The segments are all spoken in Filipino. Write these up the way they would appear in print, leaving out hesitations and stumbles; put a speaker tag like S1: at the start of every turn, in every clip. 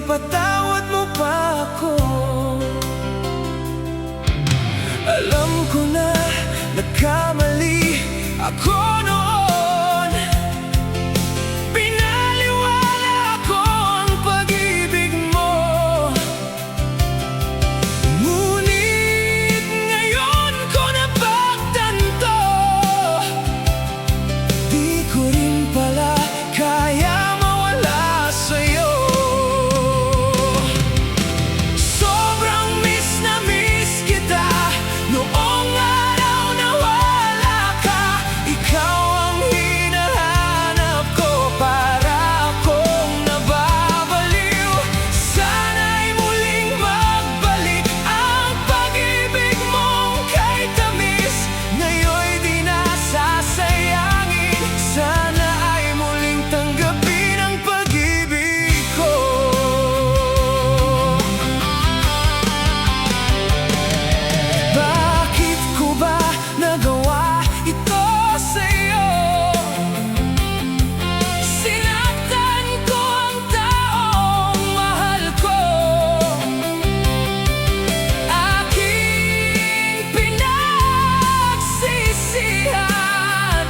S1: mapatawad mo pa ako. Alam ko na nagkamali ako noon. Pinaliwala ko ang pag-ibig mo. Ngunit ngayon ko napagtanto, di ko rin pala kaya mawala sa'yo. Sobrang miss na miss kita noong araw na wala ka. Ikaw ang hinahanap ko, para akong nababaliw. Sana'y muling magbalik ang pag-ibig mong kay tamis. Ngayon'y di na sasayangin. Sana ay muling tanggapin ang pag-ibig ko. Bakit ko ba nagawa ito sa'yo? Sinaktan ko ang taong mahal ko. Aking pinagsisihan.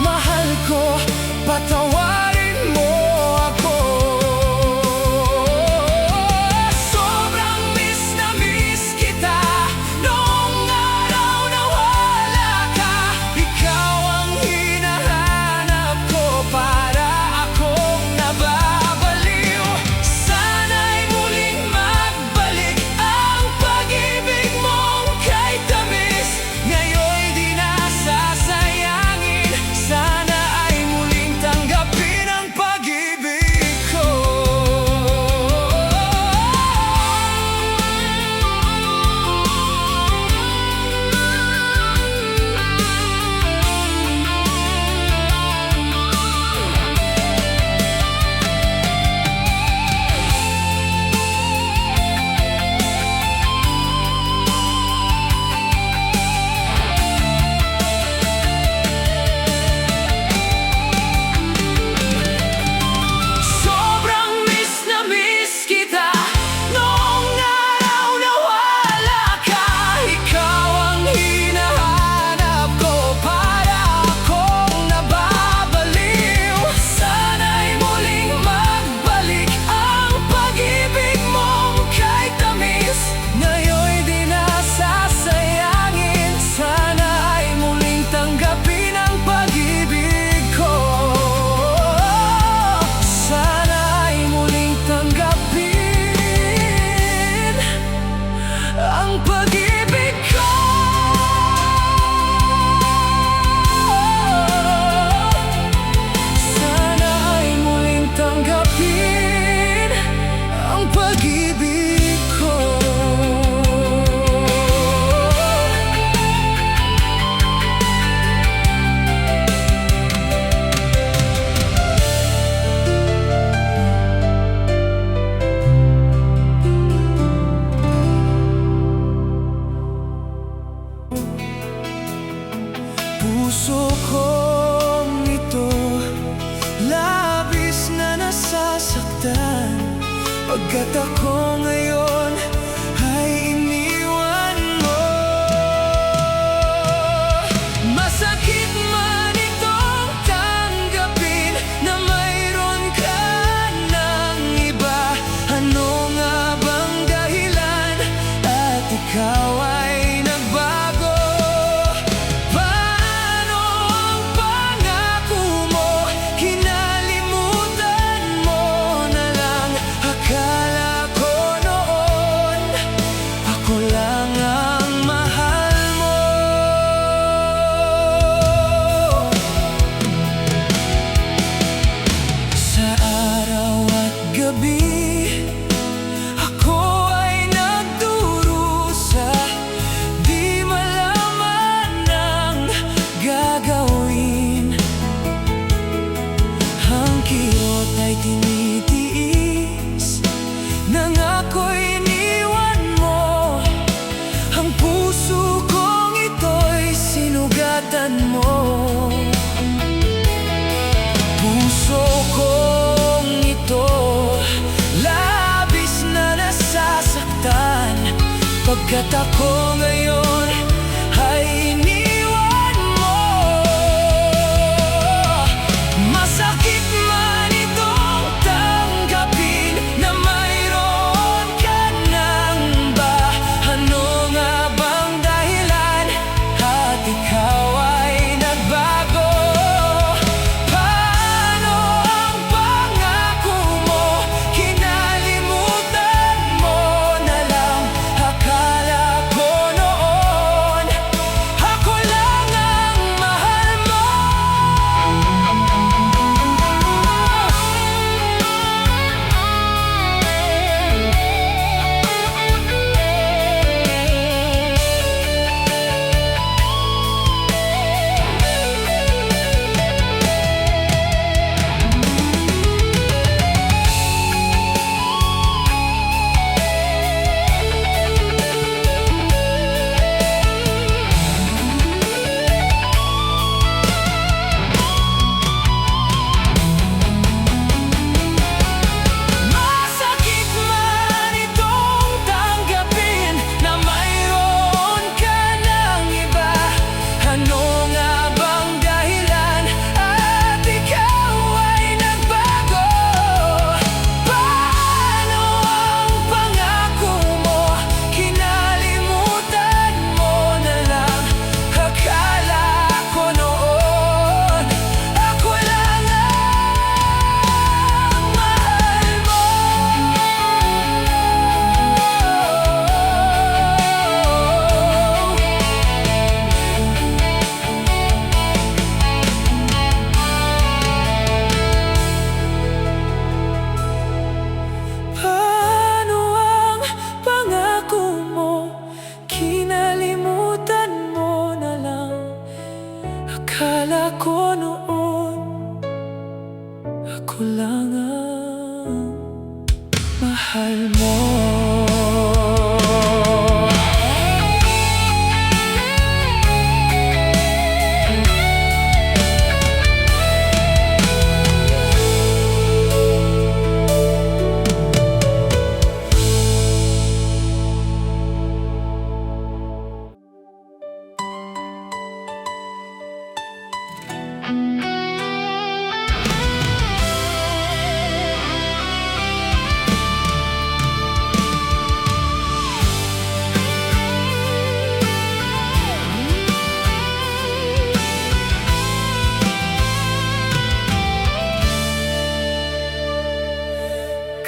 S1: Mahal ko, patawarin mo ako. Sobrang miss na miss kita noong araw na wala ka. Ikaw ang hinahanap ko, para akong nababaliw. Sana'y muling magbalik ang pag-ibig mong kay tamis. Ngayon'y di na sasayangin. Sana ay muling tanggapin ang pag-ibig ko. Sobrang miss na miss kita noong araw na wala ka. Ikaw ang hinahanap ko, para akong nababaliw. Sana'y muling magbalik ang pag-ibig mong kay tamis. Ngayon'y di na sasayangin. Sana ay muling tanggapin ang pag-ibig ko. Sana ay muling tanggapin ang pag-ibig ko. Sana ay muling tanggapin ang pag-ibig ko. Puso kong ito, labis na nasasaktan, pagkat ako ngayon ay iniwan mo. Masakit man itong tanggapin na mayroon ka ng iba. Ano nga bang dahilan at ikaw ay nagbago? Paano ang pangako mo? Kinalimutan mo na lang. Akala ko noon ako lang ang mahal mo. Sa araw at gabi ako ay nagdurusa, di malaman ang gagawin. Ang kirot ay tinitiis nang ako'y iniwan mo. Ang puso kong ito'y sinugatan mo. Puso kong ito Pagkat ako ngayon ay iniwan mo. Masakit man itong tanggapin na mayroon ka nang iba. Ano nga bang dahilan at ikaw ay nagbago? Paano ang pangako mo? Kinalimutan mo na lang. Akala ko noon ako lang ang mahal mo. Masakit man itong tanggapin na mayroon ka nang iba. Ano nga bang dahilan at ikaw ay nagbago? Paano ang pangako mo? Kinalimutan mo na lang. Akala ko noon ako lang ang mahal mo. Paano ang pangako mo? Kinalimutan mo na lang. Akala ko noon ako lang ang mahal mo.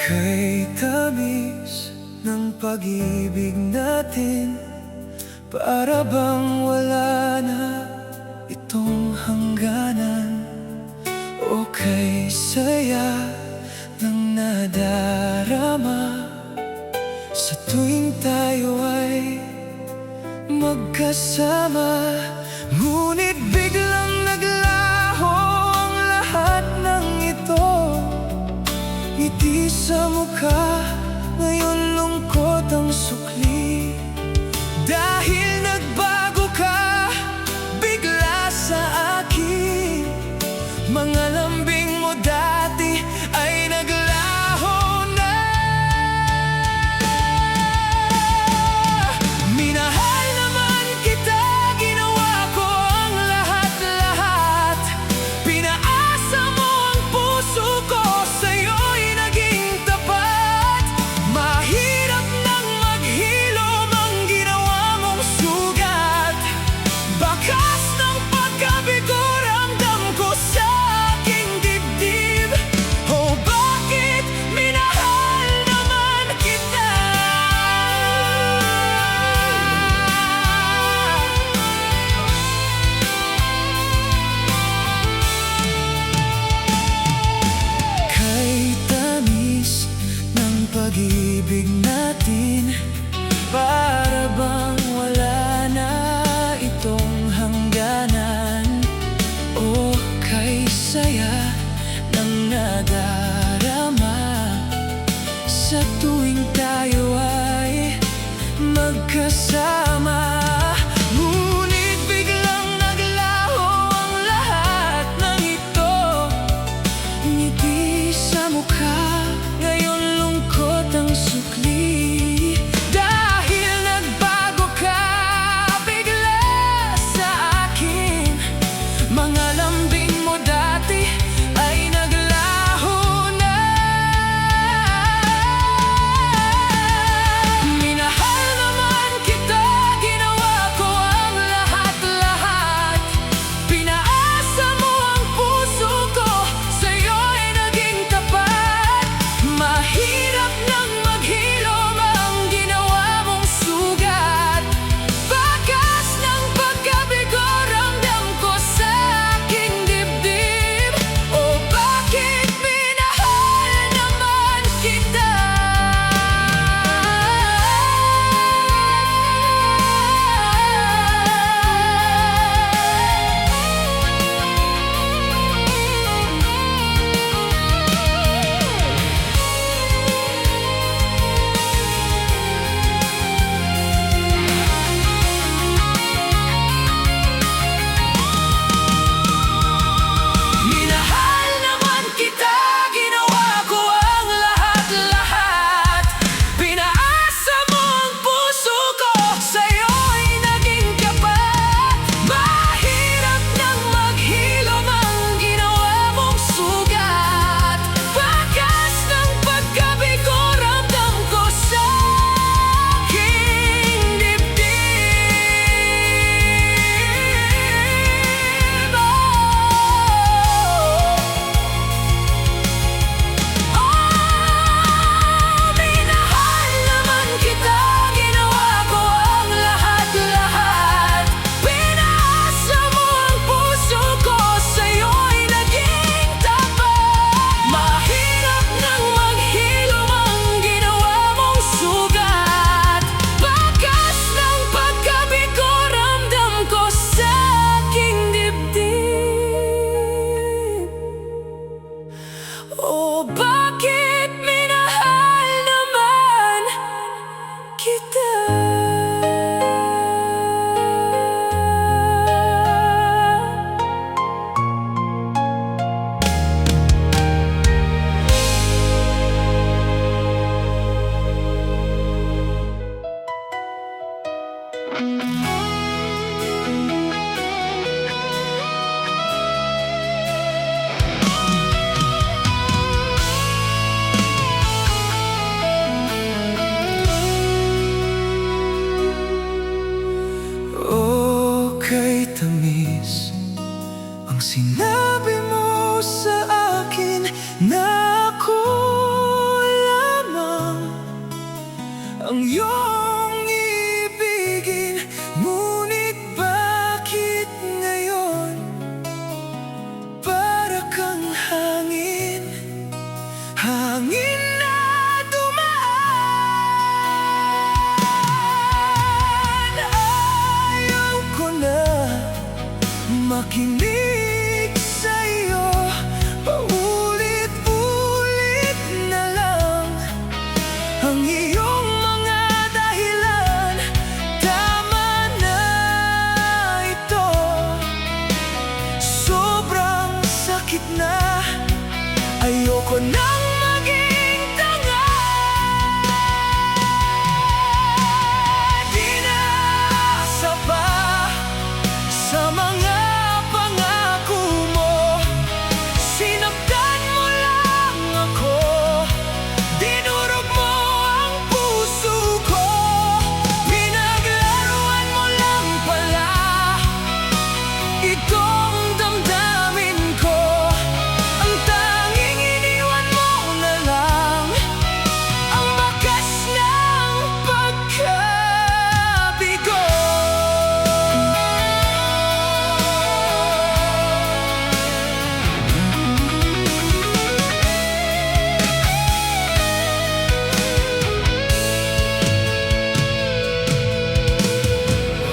S1: Kay tamis ng pag-ibig natin, para bang wala na itong hangganan. O kay saya ng nadarama sa tuwing tayo ay magkasama. Ngunit biglang naglaho ang lahat ng ito. Ngiti sa mukha, ngayon lungkot ang sukli. Dahil nagbago ka bigla sa akin. Mga lambing mo dati ay naglaho na. Minahal naman kita, ginawa ko ang Nang sinabi mo sa akin na ako lamang ang iyong ibigin, ngunit bakit ngayon para kang hangin, hangin na dumaan? Ayaw ko na makinig sa'yo, paulit-ulit na lang ang iyong mga dahilan. Tama na ito, sobrang sakit na. Ayoko nang maging tanga. Di na asa pa sa mga pangako mo. Sinaktan mo lang ako, dinurog mo ang puso ko. Pinaglaruan mo lang pala itong damdamin ko. Ang tanging iniwan mo na lang ang bakas ng pagkabigo.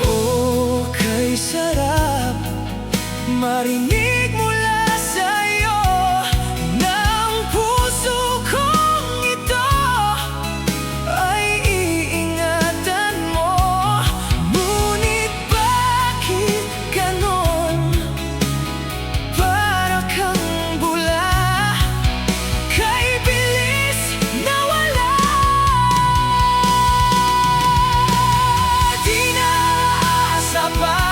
S1: Oh, kay sarap marinig mula sa'yo na ang puso kong ito ay iingatan mo. Ngunit bakit ganon? Para kang bula, kay bilis nawala. Di na asa pa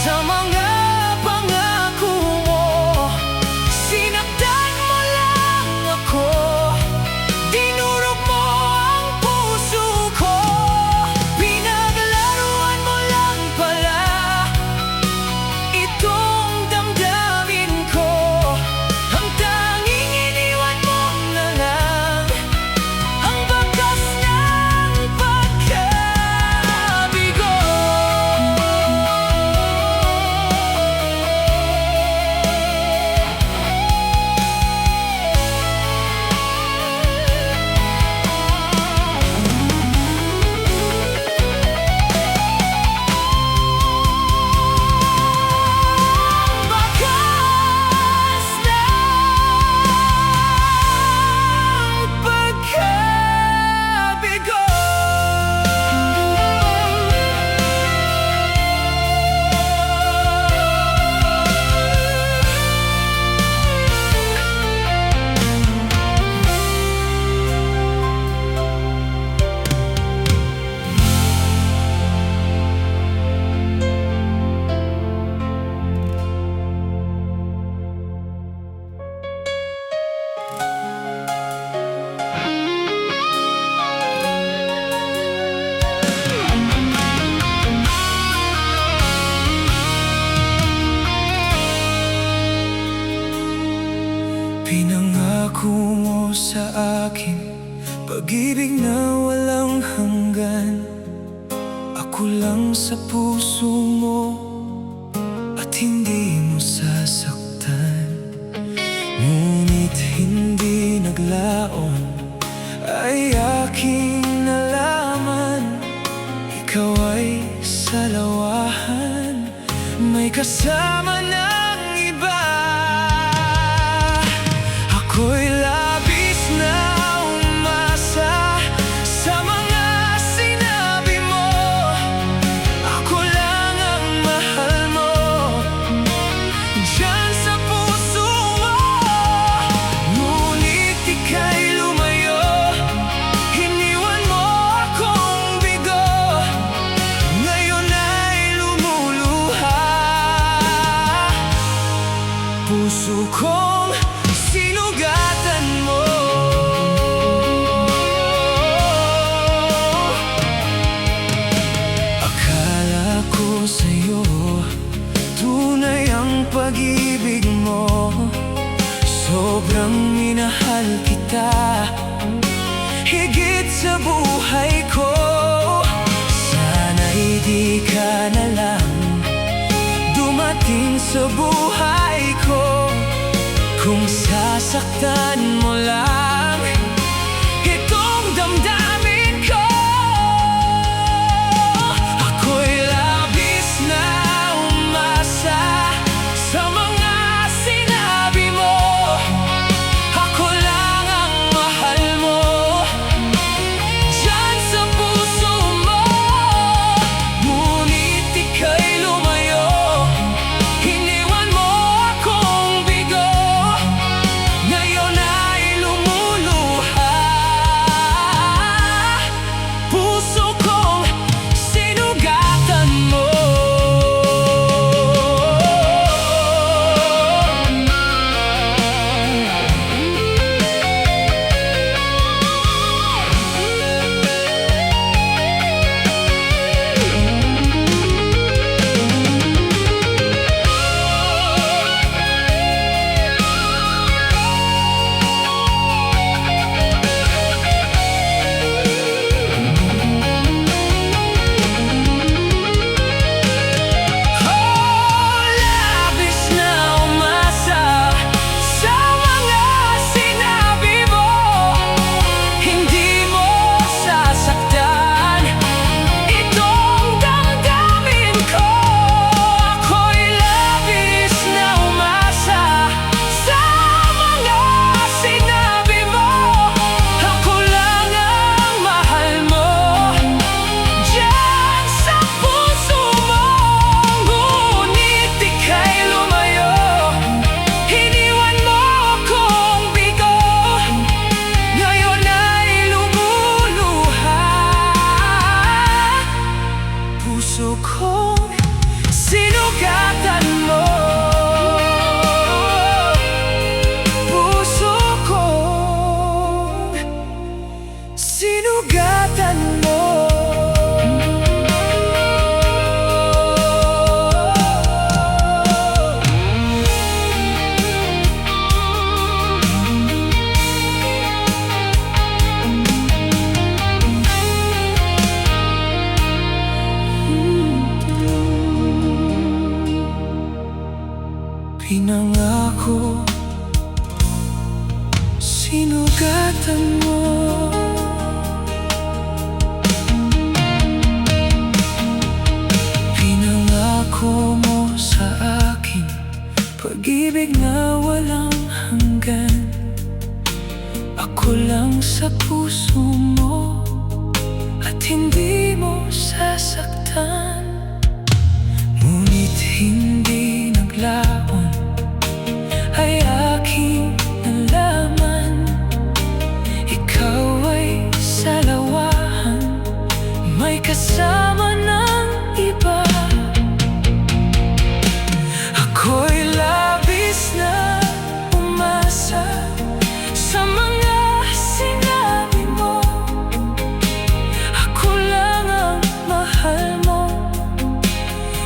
S1: sa mga pangako mo. Sinaktan mo lang ako, dinurog mo ang puso ko. Pinaglaruan mo lang pala itong damdamin ko. Ang tanging iniwan mo na lang ang bakas ng pagkabigo. Bakas ng pagkabigo. Pinangako mo sa akin pag-ibig na walang hanggan. Ako lang sa puso mo at hindi mo sasaktan. Ngunit hindi naglaon ay aking nalaman, ikaw ay salawahan, may kasama ng iba. Ako'y labis na umasa sa mga sinabi mo. Ako lang ang mahal mo diyan sa puso mo. Ngunit ika'y lumayo, iniwan mo akong bigo. Ngayon ay lumuluha puso kong sinugatan mo. Akala ko sa'yo tunay ang ang pag-ibig mo. Sobrang minahal kita, higit sa buhay ko. Sana'y di ka na lang dumating sa buhay ko. Kung sasaktan mo lang itong damdamin ko, ako'y labis na umasa sa mga sinabi mo. Ako lang ang mahal mo diyan sa puso mo. Ngunit ika'y lumayo, iniwan mo akong bigo. Ngayon ay lumuluha puso kong sinugatan mo. Labis na umasa sa mga sinabi mo. Hindi mo sasaktan itong damdamin ko. Ako'y labis na umasa sa mga sinabi mo. Ako lang ang mahal mo diyan sa puso mo. Ngunit ika'y lumayo, iniwan mo akong bigo. Ngayon ay lumuluha puso kong sinugatan mo. Puso kong sinugatan mo. Pinangako, sinugatan mo. Pinangako mo sa akin pag-ibig na walang hanggan. Ako lang sa puso mo at hindi mo sasaktan. Ngunit hindi naglaon ay aking nalaman. Ikaw ay salawahan, may kasama ng iba. Ako'y labis na umasa sa mga sinabi mo. Ako lang ang mahal mo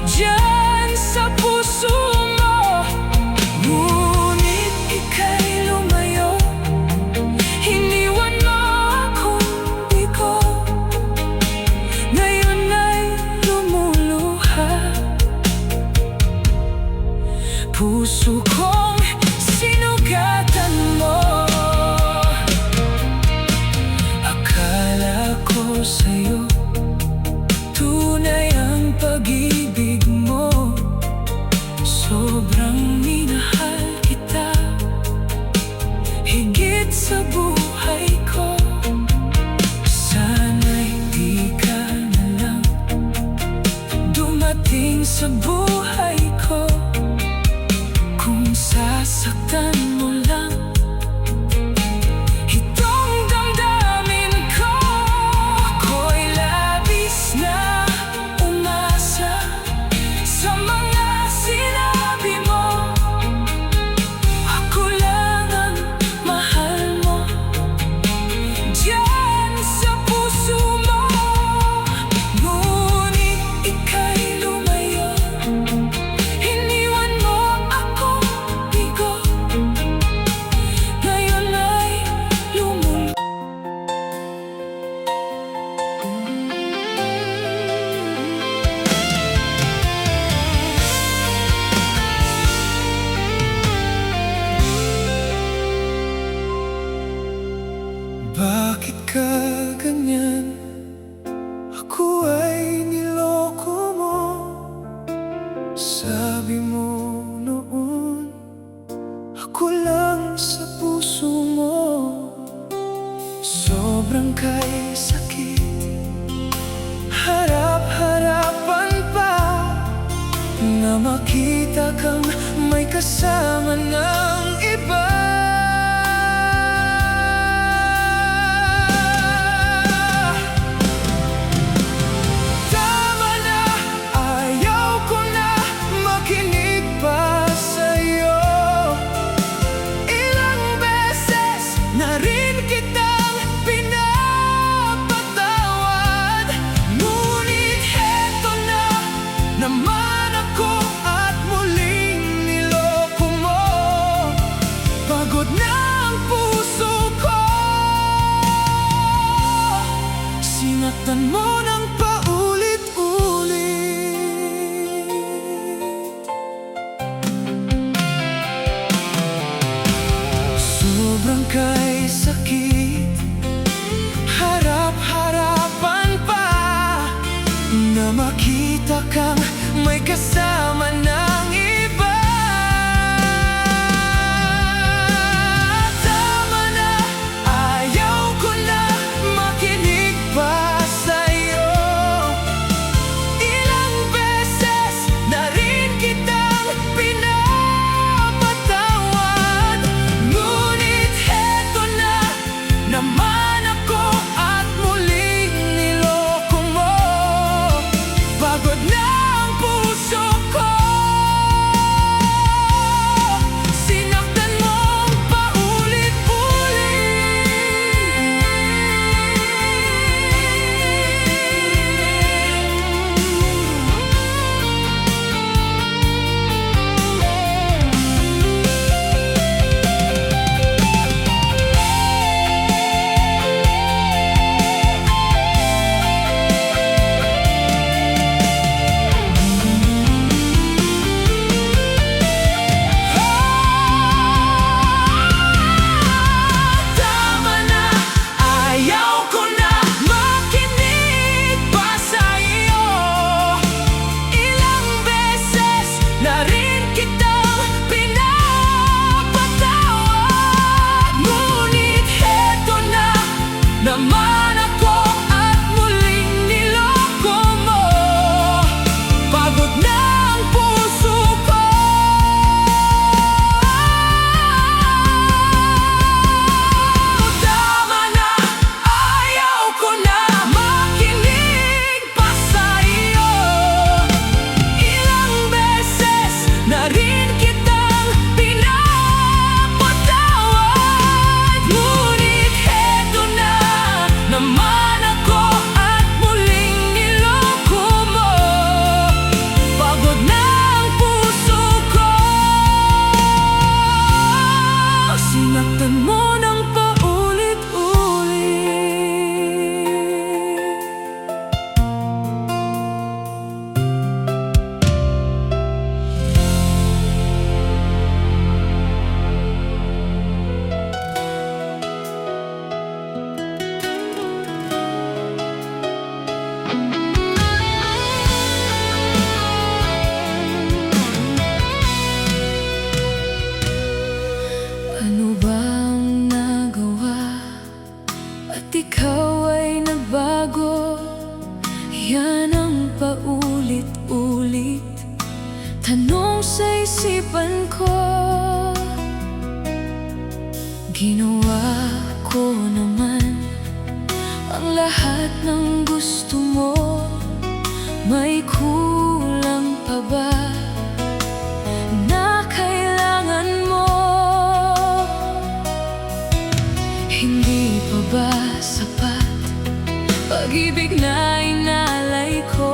S1: diyan sa puso mo. Ngunit ika'y lumayo, iniwan mo akong bigo. Ngayon ay lumuluha puso kong sinugatan mo. Akala ko sa'yo tunay ang pag-ibig mo. Sobrang minahal kita, higit sa buhay ko. Sana'y di ka na lang dumating sa buhay ko. Kung sasaktan mo lang itong damdamin ko. Ako'y labis na umasa sa mga sinabi mo. Ako lang ang mahal mo diyan sa puso mo. Ngunit ika'y lumayo, mo noon, ako lang sa puso mo. Sobrang kay sakit, harap-harapan pa, na makita kang may kasama ng iba. Tama na, ayaw ko na makinig pa sa'yo. Ilang beses na rin kitang pinapatawad, ngunit heto na naman ako at muling niloko mo. Pagod na ang puso ko, sinaktan mo ng paulit-ulit. Sobrang kay sakit, harap-harapan pa, na makita kang may kasama ng iba. Tama na, ayaw ko na makinig pa sa'yo. Ilang beses na rin kitang pinapatawad, ngunit heto na naman ako at muling niloko mo. Pagod na ang puso ko, sinaktan mong tama na, ayaw ko na makinig pa sa'yo. Ilang beses na rin kitang pinapatawad, ngunit heto na naman ako at muling niloko mo. Pagod na ang puso ko, tama na, ayaw ko na makinig pa sa'yo. Ilang beses na rin kitang pinapatawad, ngunit heto na naman ako at muling niloko mo. Pagod na ang puso ko, sinaktan mo ng paulit-ulit. Ano bang nagawa at ikaw ay nagbago? Yan ang paulit-ulit tanong sa isipan ko. Ginawa ko naman ang lahat ng gusto mo. May kulang pa ba na kailangan mo? Hindi pa ba sapat pag-ibig na inalay ko?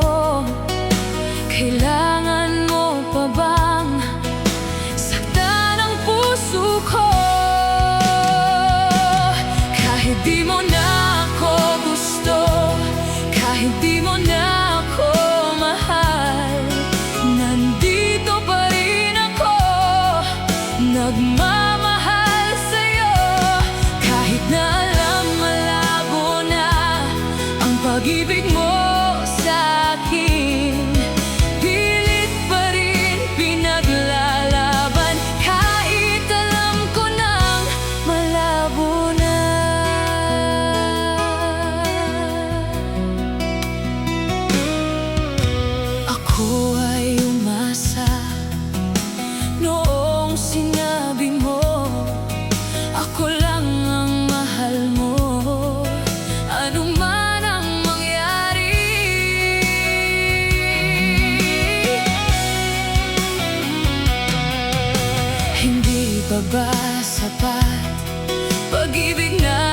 S1: Kailangan mo pa bang saktan ang puso ko? Kahit di mo na ako gusto, kahit di mo na ako mahal, nandito pa rin ako, nagmamahal sa'yo. Kahit na alam malabo na ang pag-ibig mo sa'kin, pilit pa rin pinag pa ba sapat? Pag-ibig na